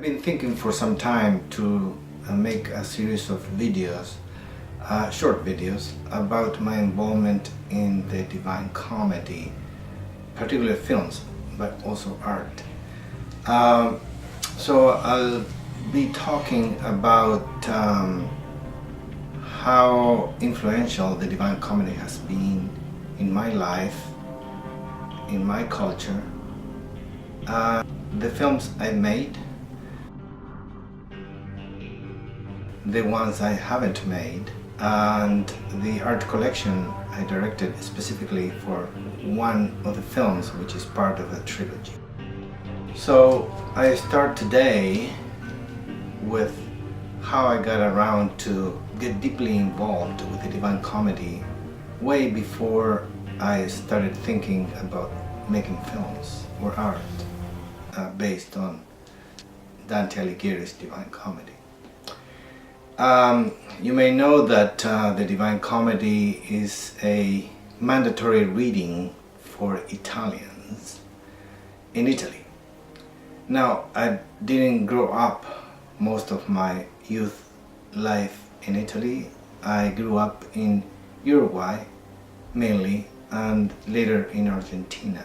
been thinking for some time to make a series of videos, short videos, about my involvement in the Divine Comedy, particularly films, but also art. So I'll be talking about how influential the Divine Comedy has been in my life, in my culture, the films I made, the ones I haven't made, and the art collection I directed specifically for one of the films, which is part of a trilogy. So I start today with how I got around to get deeply involved with the Divine Comedy way before I started thinking about making films or art based on Dante Alighieri's Divine Comedy. You may know that the Divine Comedy is a mandatory reading for Italians in Italy. Now, I didn't grow up most of my youth life in Italy. I grew up in Uruguay mainly, and later in Argentina,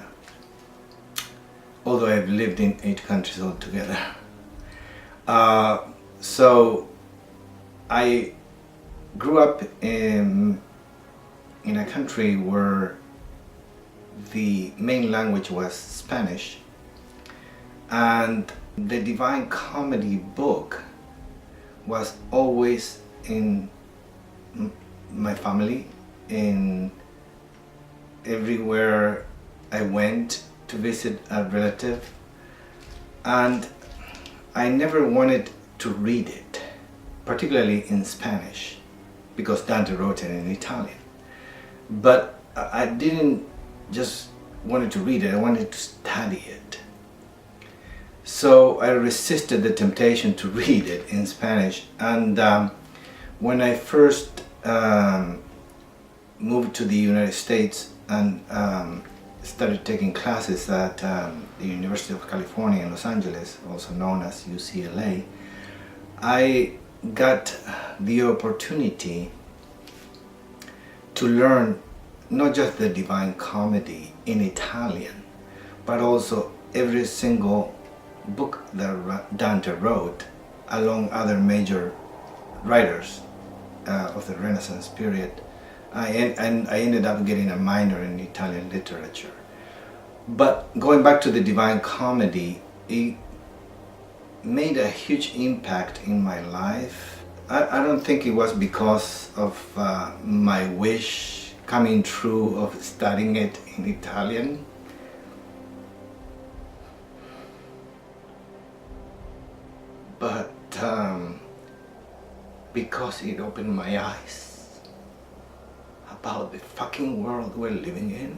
although I've lived in 8 countries altogether. So I grew up in a country where the main language was Spanish, and the Divine Comedy book was always in my family, in everywhere I went to visit a relative, and I never wanted to read it, particularly in Spanish, because Dante wrote it in Italian. But I didn't just wanted to read it, I wanted to study it. So I resisted the temptation to read it in Spanish, and when I first moved to the United States and started taking classes at the University of California in Los Angeles, also known as UCLA, I got the opportunity to learn not just the Divine Comedy in Italian, but also every single book that Dante wrote, along other major writers of the Renaissance period. And I ended up getting a minor in Italian literature. But going back to the Divine Comedy, it made a huge impact in my life. I don't think it was because of my wish coming true of studying it in Italian. But because it opened my eyes about the fucking world we're living in.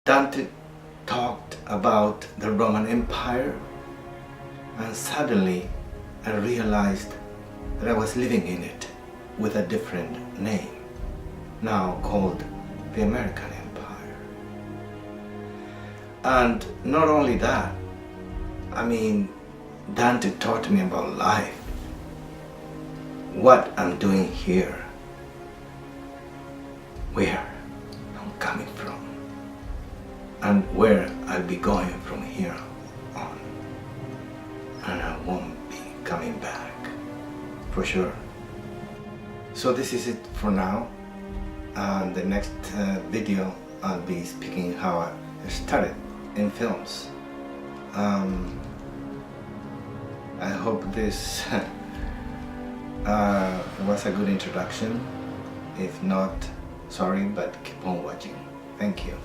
Dante talked about the Roman Empire, and suddenly I realized that I was living in it with a different name, now called the American Empire. And not only that, I mean, Dante taught me about life, what I'm doing here, where I'm coming from, and where I'll be going from here on. And I won't be coming back, for sure. So this is it for now. And the next video I'll be speaking how I started in films. I hope this was a good introduction. If not, sorry, but keep on watching. Thank you.